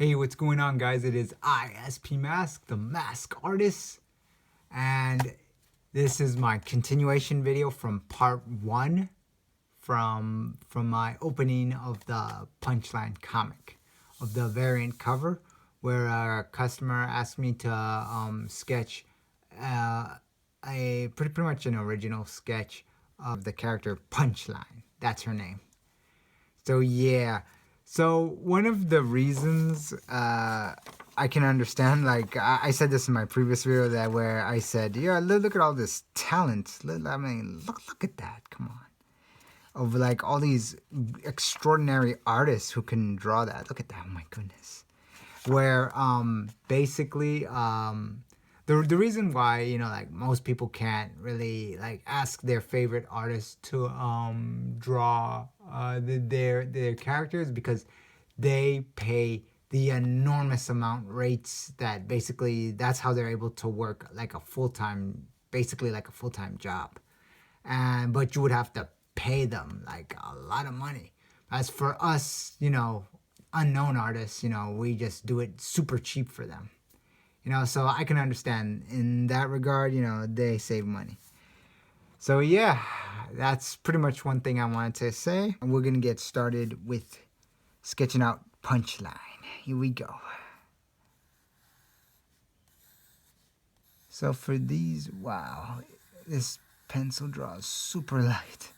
Hey, what's going on, guys? It is I, SP Mask, the mask artist, and this is my continuation video from part one from my opening of the Punchline comic of the variant cover, where a customer asked me to sketch uh, a pretty much an original sketch of the character Punchline. That's her name. So yeah. So one of the reasons I can understand, like I said this in my previous video, that where I said, yeah, look at all this talent. I mean, look at that. Come on. Of like all these extraordinary artists who can draw that. Look at that. Oh my goodness. Where basically the reason why, like most people can't really like ask their favorite artist to draw their characters, because they pay the enormous amount rates that basically that's how they're able to work like a full-time, basically like a full-time job. And but you would have to pay them like a lot of money. As for us, unknown artists, we just do it super cheap for them. So I can understand in that regard, they save money. So yeah, that's pretty much one thing I wanted to say. And we're gonna get started with sketching out Punchline. Here we go. So for these, wow, this pencil draws super light,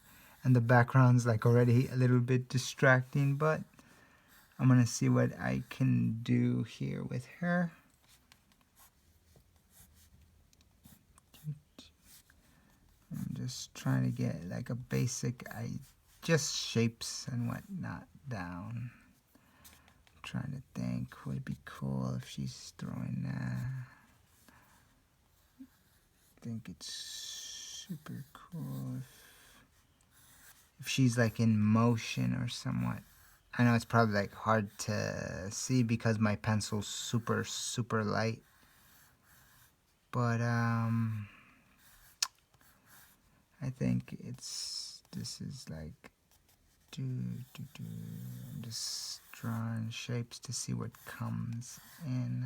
and the background's like already a little bit distracting, but I'm gonna see what I can do here with her. I'm just trying to get like a basic, just shapes and whatnot down. I'm trying to think, would it be cool if she's throwing I think it's super cool if she's like in motion or somewhat. I know it's probably like hard to see because my pencil's super light, but I think this is like I'm just drawing shapes to see what comes in.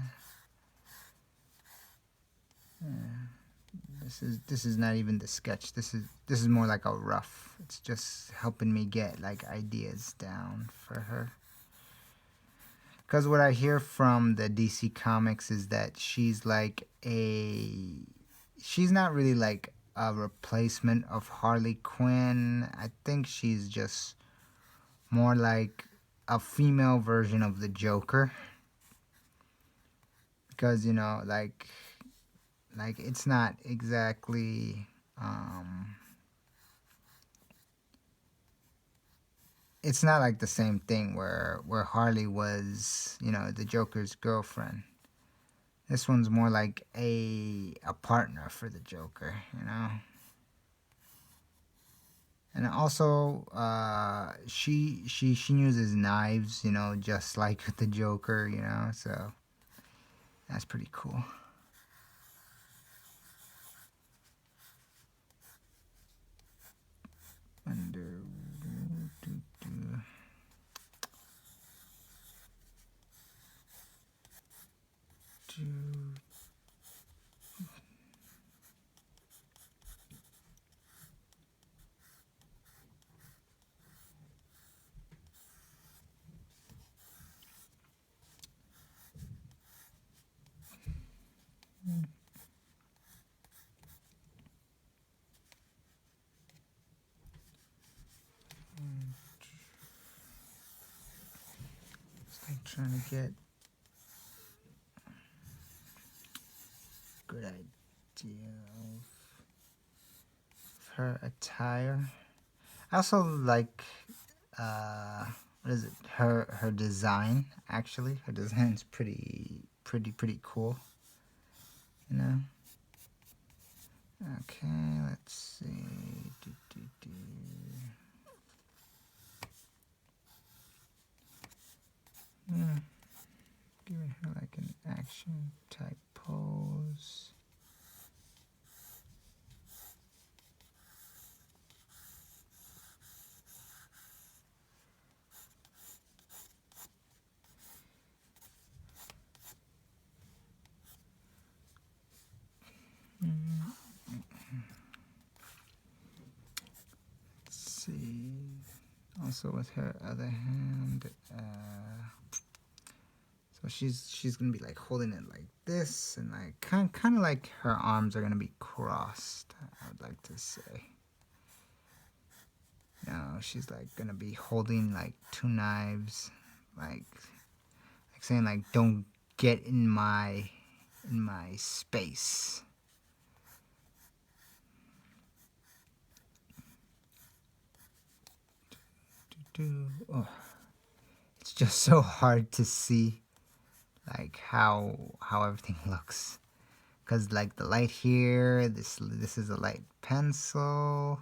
This is not even the sketch. This is more like a rough. It's just helping me get like ideas down for her. Because what I hear from the DC Comics is that she's not really like a replacement of Harley Quinn. I think she's just more like a female version of the Joker. Because, like it's not exactly, it's not like the same thing where Harley was, the Joker's girlfriend. This one's more like a partner for the Joker, And also, she uses knives, just like the Joker, so that's pretty cool. I'm trying to get a good idea of her attire. I also like what is it? Her design. Actually, her design's pretty cool. Okay, let's see. Giving her like an action type pose. Also with her other hand, so she's gonna be like holding it like this, and like kind of like her arms are gonna be crossed, I would like to say. No, she's like gonna be holding like two knives, like saying like, don't get in my space. Oh, it's just so hard to see like how everything looks, because like the light here, this is a light pencil,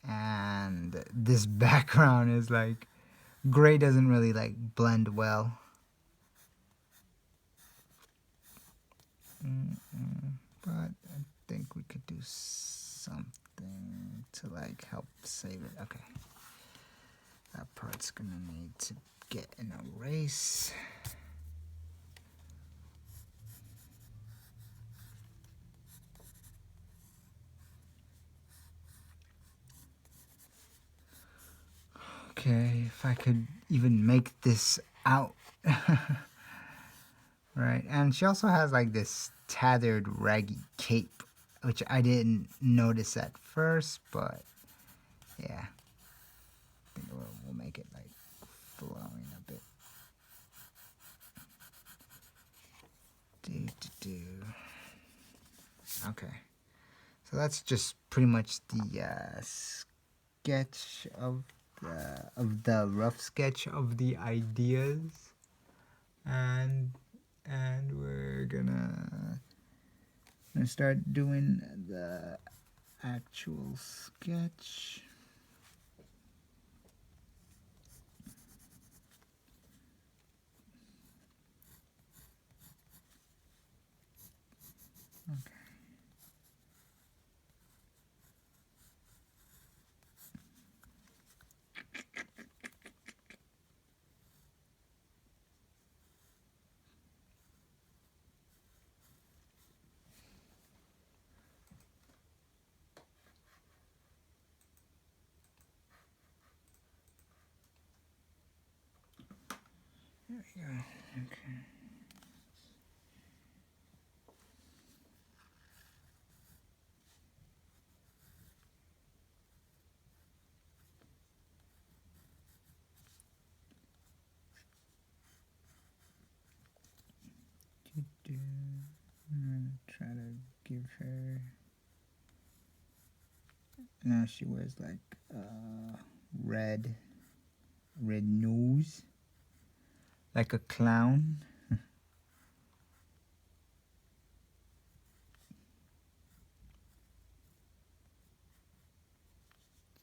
and this background is like gray, doesn't really like blend well. But I think we could do something to like help save it. Okay, that part's gonna need to get an erase. Okay, if I could even make this out. Right, and she also has like this tattered raggy cape, which I didn't notice at first, but yeah, I think we'll make it like flowing a bit. Okay, so that's just pretty much the sketch of the rough sketch of the ideas, and we're gonna start doing the actual sketch. Okay. There we go. Okay. I'm gonna try to give her. Now she wears like red nose, like a clown.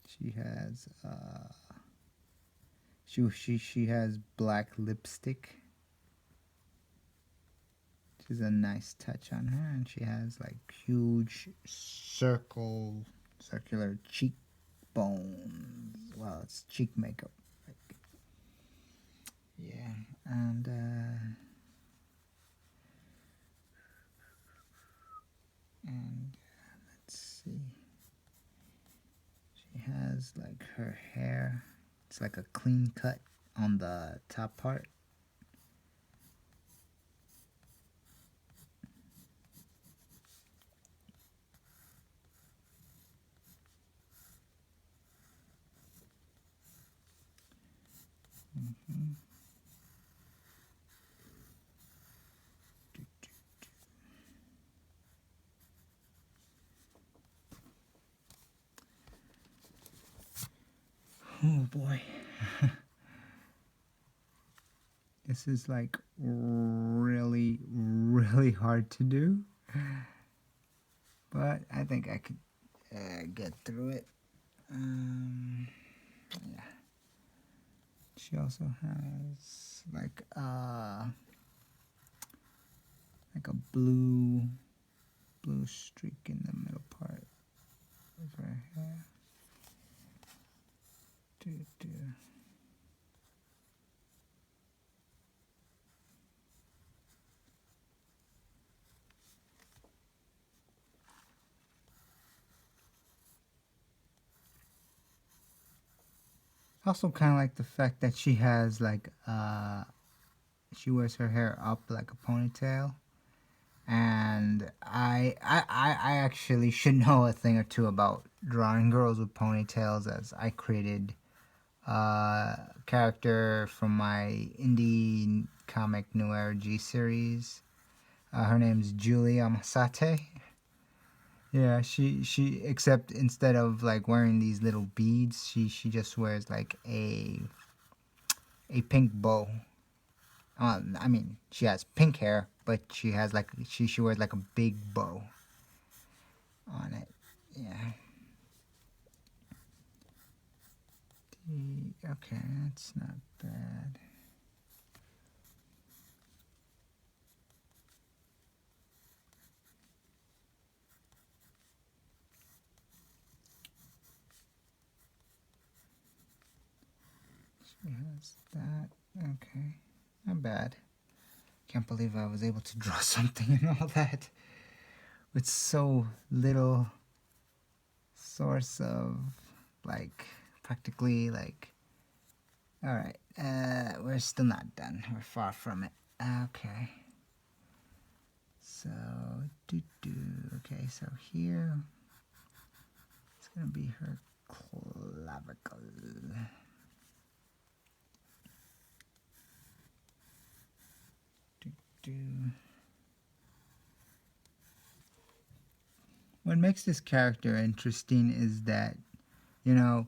She has she has black lipstick. Which is a nice touch on her, and she has like huge circular cheekbones. Well, it's cheek makeup. Like, yeah, and let's see. She has like her hair. It's like a clean cut on the top part. Oh boy. This is like really hard to do. But I think I could get through it. Yeah. She also has like a blue streak in the middle part of her hair. Also kind of like the fact that she has like she wears her hair up like a ponytail. And I actually should know a thing or two about drawing girls with ponytails, as I created a character from my indie comic Noir G series. Her name's Julia Masate. Yeah, she except instead of like wearing these little beads, she just wears like a pink bow. I mean, she has pink hair, but she has like she wears like a big bow on it. Yeah. Okay, that's not bad. She has that. Okay, not bad. Can't believe I was able to draw something and all that with so little source of like practically like. All right, we're still not done. We're far from it. Okay. So okay, so here it's gonna be her clavicle. What makes this character interesting is that, you know,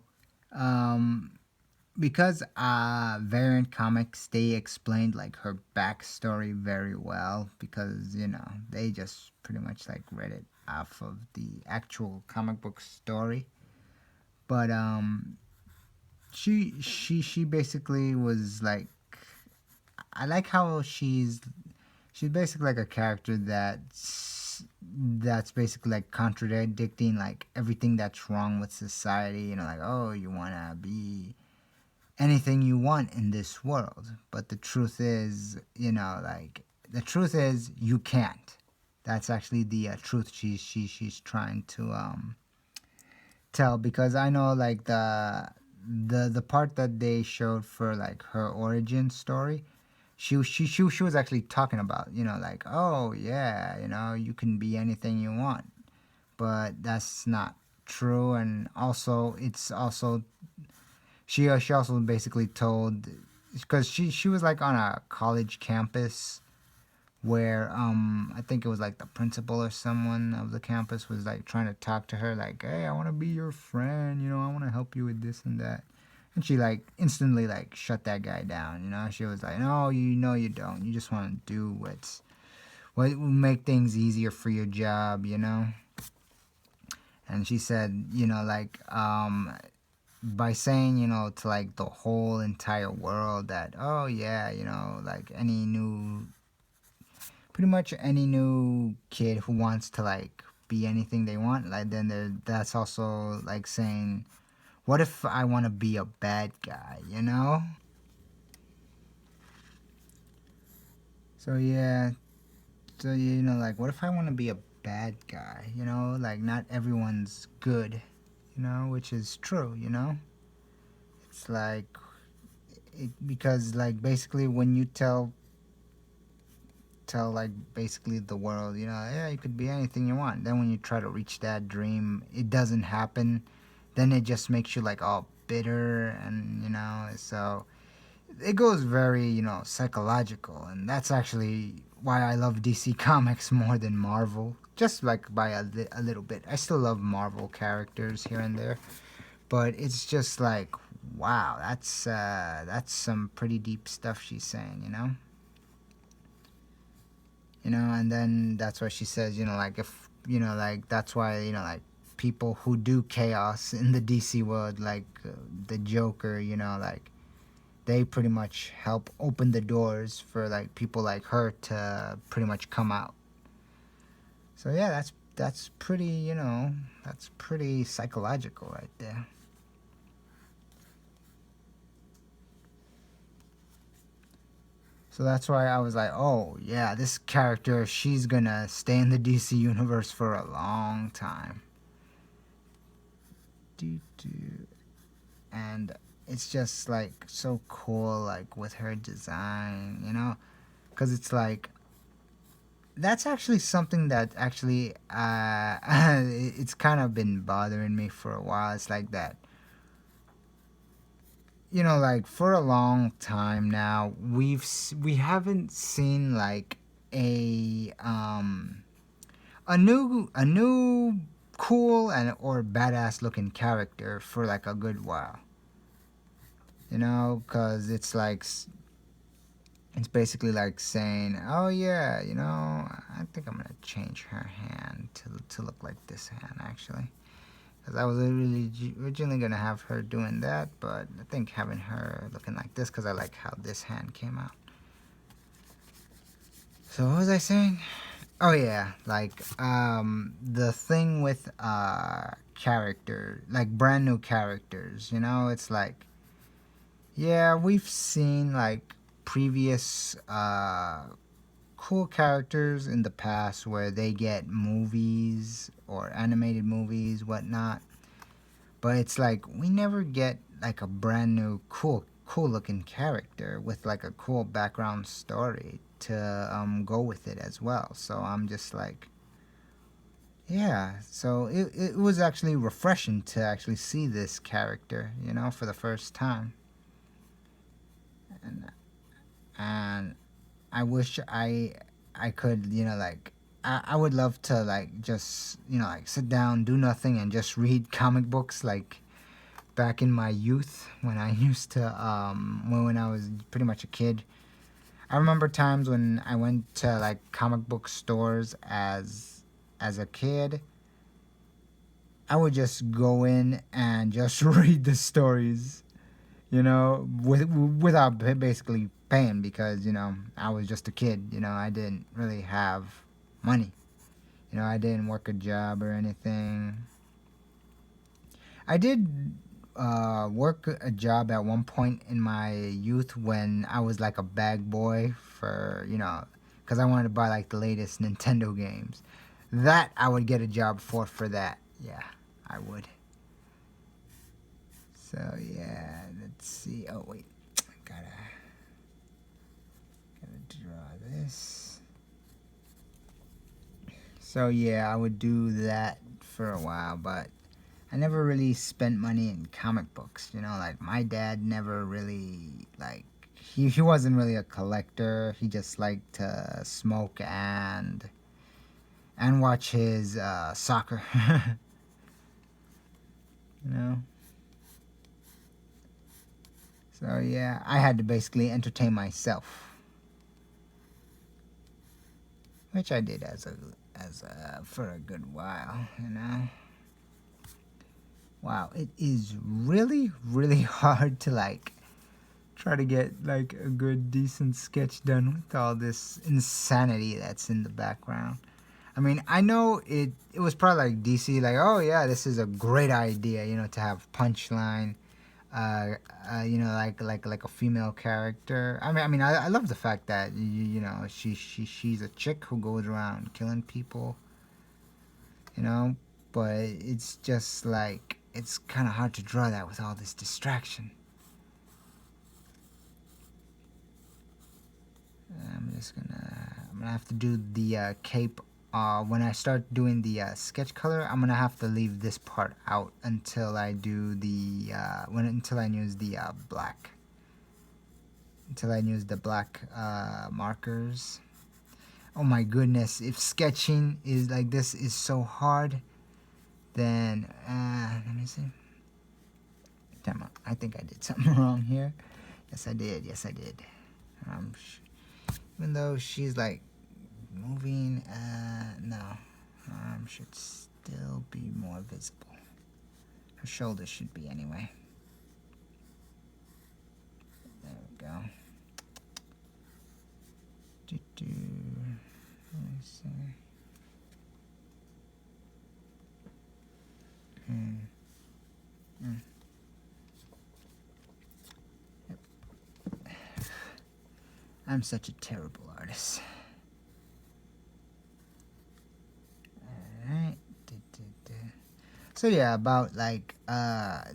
um, because variant comics, they explained like her backstory very well, because you know they just pretty much like read it off of the actual comic book story. But she basically was like, I like how she's basically like a character that's basically like contradicting like everything that's wrong with society. You know, like, oh, you wanna be anything you want in this world, but the truth is, you know, like the truth is you can't. That's actually the truth she's trying to tell, because I know like the part that they showed for like her origin story, she was actually talking about, you know, like, oh yeah, you know, you can be anything you want, but that's not true. And also it's also she also basically told, because she was like on a college campus where I think it was like the principal or someone of the campus was like trying to talk to her like, hey, I want to be your friend, you know, I want to help you with this and that. And she like instantly like shut that guy down, you know. She was like, no, you know, you don't, you just want to do what will make things easier for your job, you know. And she said, you know, like by saying, you know, to like the whole entire world that, oh yeah, you know, like pretty much any new kid who wants to like be anything they want, like then that's also like saying, what if I want to be a bad guy, you know? So yeah, so you know, like, what if I want to be a bad guy, you know? Like, not everyone's good, you know, which is true, you know. It's like because like basically when you tell like basically the world, you know, yeah, you could be anything you want, then when you try to reach that dream, it doesn't happen, then it just makes you like all bitter. And you know, so it goes very, you know, psychological. And that's actually why I love DC Comics more than Marvel, just like by a little bit. I still love Marvel characters here and there, but it's just like, wow, that's some pretty deep stuff she's saying, you know. You know, and then that's why she says, you know, like, if you know, like, that's why, you know, like, people who do chaos in the DC world, like the Joker, you know, like, they pretty much help open the doors for like people like her to pretty much come out. So yeah, that's pretty, you know, that's pretty psychological right there. So that's why I was like, oh yeah, this character, she's gonna stay in the DC universe for a long time. And it's just like so cool, like with her design, you know, because it's like that's actually something that actually it's kind of been bothering me for a while. It's like that, you know, like for a long time now we haven't seen like a new cool and or badass looking character for like a good while, you know, because it's basically like saying, oh yeah, you know, I think I'm gonna change her hand to look like this hand actually, because I was originally gonna have her doing that, but I think having her looking like this, because I like how this hand came out. So what was I saying? Oh yeah, like the thing with character, like brand new characters, you know, it's like, yeah, we've seen like previous cool characters in the past where they get movies or animated movies, whatnot. But it's like we never get like a brand new cool looking character with like a cool background story to go with it as well. So I'm just like, yeah. So it was actually refreshing to actually see this character, you know, for the first time. And and I wish I could, you know, like I would love to like just, you know, like sit down, do nothing and just read comic books like back in my youth when I used to when I was pretty much a kid. I remember times when I went to like comic book stores as a kid. I would just go in and just read the stories, you know, without basically paying, because, you know, I was just a kid, you know, I didn't really have money. You know, I didn't work a job or anything. I did work a job at one point in my youth when I was like a bag boy for, you know, because I wanted to buy like the latest Nintendo games. That I would get a job for that. Yeah, I would. So yeah, let's see. Oh wait, gotta draw this. So yeah, I would do that for a while, but I never really spent money in comic books. You know, like my dad never really like he wasn't really a collector. He just liked to smoke and watch his soccer. You know. So yeah, I had to basically entertain myself, which I did as a for a good while. You know. Wow, it is really really hard to like try to get like a good decent sketch done with all this insanity that's in the background. I mean, I know it was probably like DC, like, oh yeah, this is a great idea, you know, to have punchline, you know, like a female character. I love the fact that you know she's a chick who goes around killing people, you know, but it's just like it's kind of hard to draw that with all this distraction. I'm gonna have to do the cape. When I start doing the sketch color, I'm gonna have to leave this part out until I do the until I use the black. Until I use the black markers. Oh my goodness! If sketching is like this is so hard, then let me see. Damn, I think I did something wrong here. Yes, I did. Yes, I did. Even though she's like moving, no, should still be more visible. Her shoulders should be anyway. There we go. Let me see. Yep. I'm such a terrible artist. Alright. So yeah, about like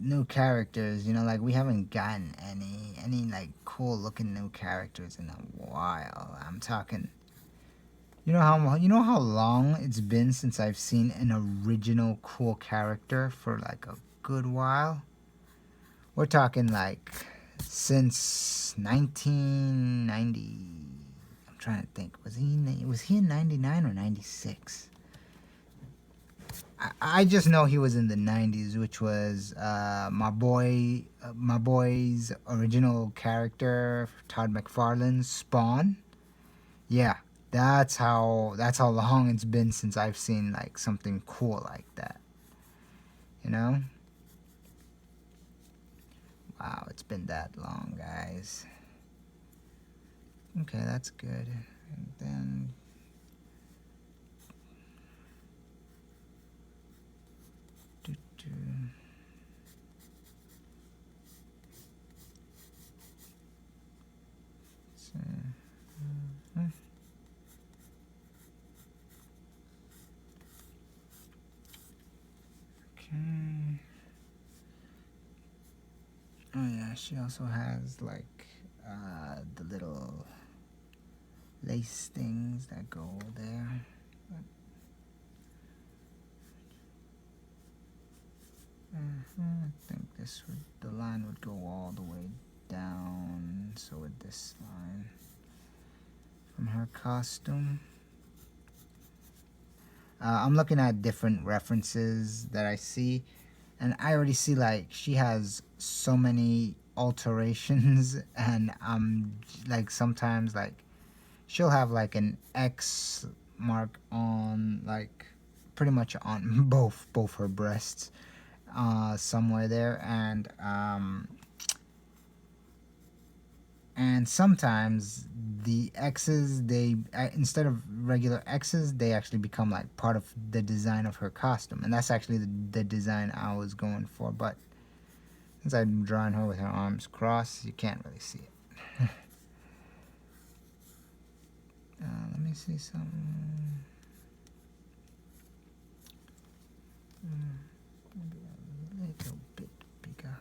new characters, you know, like we haven't gotten any like cool looking new characters in a while. I'm talking, you know how long it's been since I've seen an original cool character for like a good while. We're talking like since 1990. I'm trying to think. Was he in 99 or 96? I just know he was in the 90s, which was my boy's original character, Todd McFarlane's Spawn. Yeah, that's how long it's been since I've seen like something cool like that. You know? Wow, it's been that long, guys. Okay, that's good. And then do, do. So, okay. Oh yeah, she also has like the little lace things that go there. I think the line would go all the way down. So with this line from her costume. I'm looking at different references that I see, and I already see like she has so many alterations, and like sometimes like she'll have like an X mark on like pretty much on both her breasts, somewhere there, and sometimes the X's, they instead of regular X's, they actually become like part of the design of her costume, and that's actually the design I was going for. But since I'm drawing her with her arms crossed, you can't really see it. Let me see something. Maybe a little bit bigger.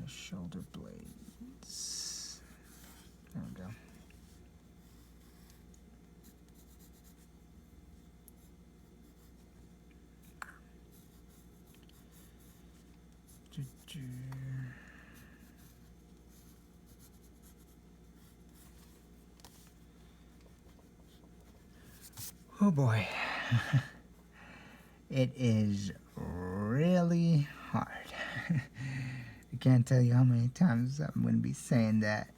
Shoulder blades. There we go. Oh boy. It is really hard. I can't tell you how many times I'm going to be saying that.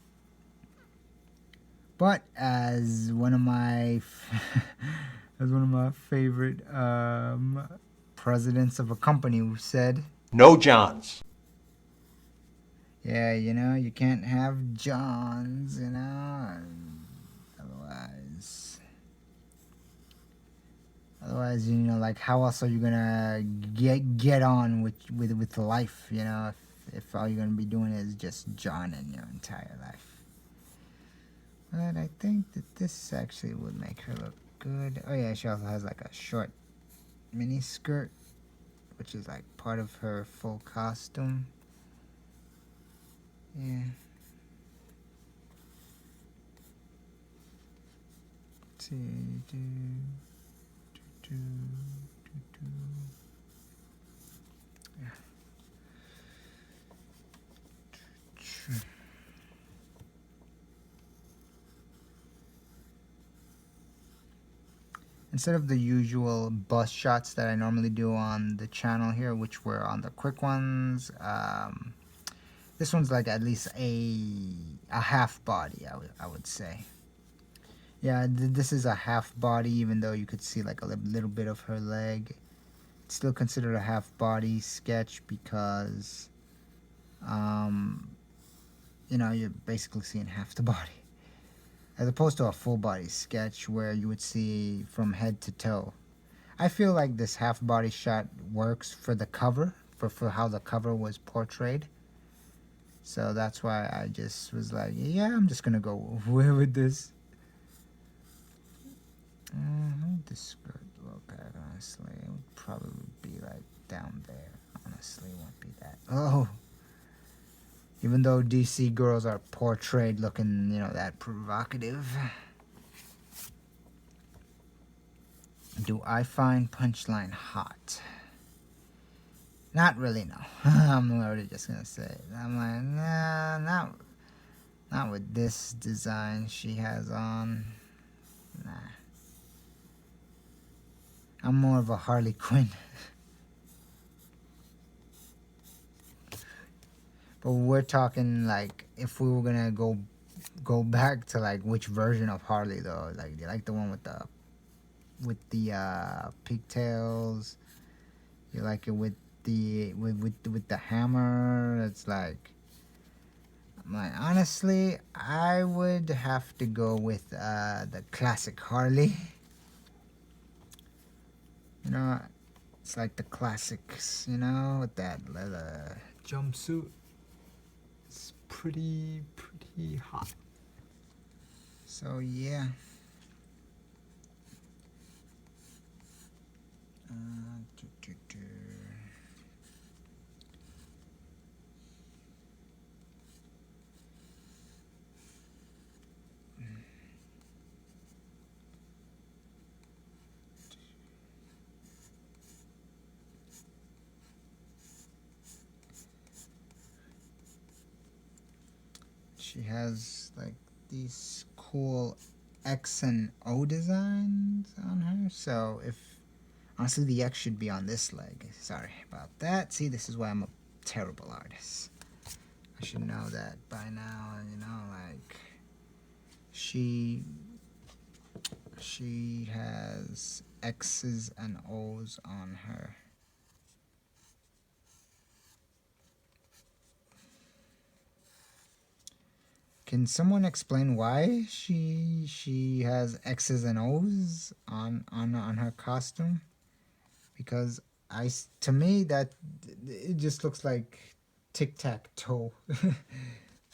But as one of my favorite presidents of a company who said, No Johns. yeah, you know, you can't have Johns, you know, otherwise, you know, like how else are you gonna get on with life, you know, if all you're gonna be doing is just John in your entire life. But I think that this actually would make her look good. Oh yeah, she also has like a short mini skirt, which is like part of her full costume. Yeah. Do, do, do, do. Yeah. Instead of the usual bust shots that I normally do on the channel here, which were on the quick ones, this one's like at least a half body, I would say. Yeah, this is a half body, even though you could see like a little bit of her leg. It's still considered a half body sketch because, you know, you're basically seeing half the body, as opposed to a full body sketch where you would see from head to toe. I feel like this half body shot works for the cover, for how the cover was portrayed. So that's why I just was like, yeah, I'm just gonna go with this. How would this skirt look at, honestly? It would probably be right down there. Honestly, it won't be that. Oh, even though DC girls are portrayed looking, that provocative. Do I find Punchline hot? Not really, no. I'm already just gonna say it. I'm like, nah, not with this design she has on. Nah. I'm more of a Harley Quinn. But we're talking like if we were gonna go back to like which version of Harley though. Like, do you like the one with the pigtails? You like it with the hammer? It's like, honestly, I would have to go with the classic Harley. It's like the classics, with that leather jumpsuit. It's pretty hot. So yeah. She has like these cool X and O designs on her. So honestly, the X should be on this leg. Sorry about that. See, this is why I'm a terrible artist. I should know that by now. Like she has X's and O's on her. Can someone explain why she has X's and O's on her costume? Because to me that it just looks like tic-tac-toe.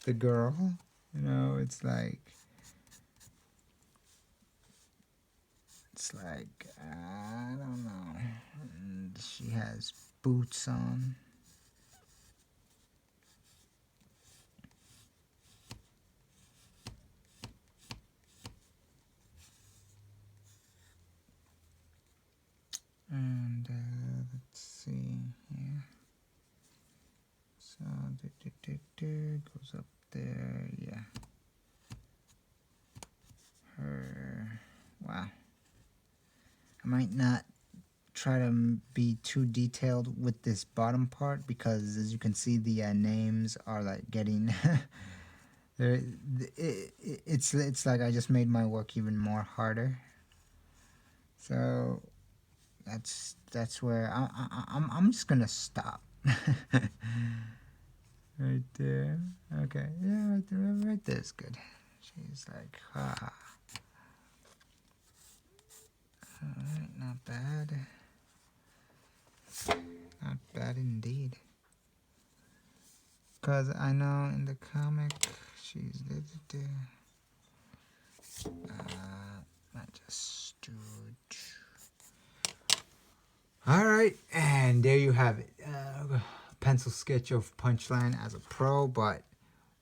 The girl, it's like I don't know. And she has boots on. And let's see here. So goes up there, yeah. Wow. I might not try to be too detailed with this bottom part because, as you can see, the names are like getting. It's like I just made my work even more harder. So that's where I'm just gonna stop. Right there. Okay. Yeah, right there. Right there's good. She's like, ha. Alright, not bad. Not bad indeed. Because I know in the comic she's not just stooge. Alright, and there you have it. Pencil sketch of Punchline as a pro, but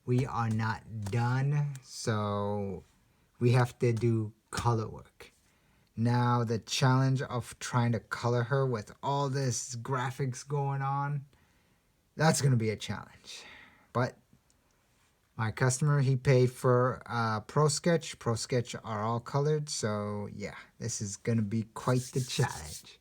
we are not done, so we have to do color work. Now the challenge of trying to color her with all this graphics going on, that's gonna be a challenge. But my customer, he paid for Pro Sketch. Pro Sketch are all colored, so yeah, this is gonna be quite the challenge.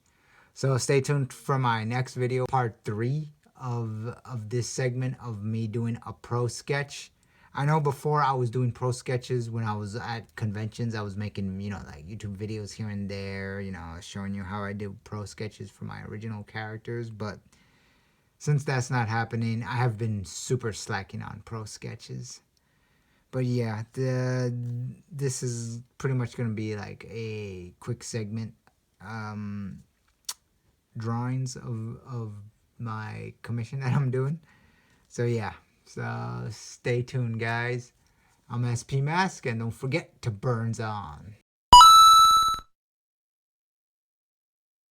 So stay tuned for my next video, part 3 of this segment of me doing a pro sketch. I know before I was doing pro sketches when I was at conventions. I was making, like YouTube videos here and there, showing you how I do pro sketches for my original characters. But since that's not happening, I have been super slacking on pro sketches. But yeah, this is pretty much going to be like a quick segment. Drawings of my commission that I'm doing. So yeah, so stay tuned, guys. I'm SP Mask, and don't forget to burns on.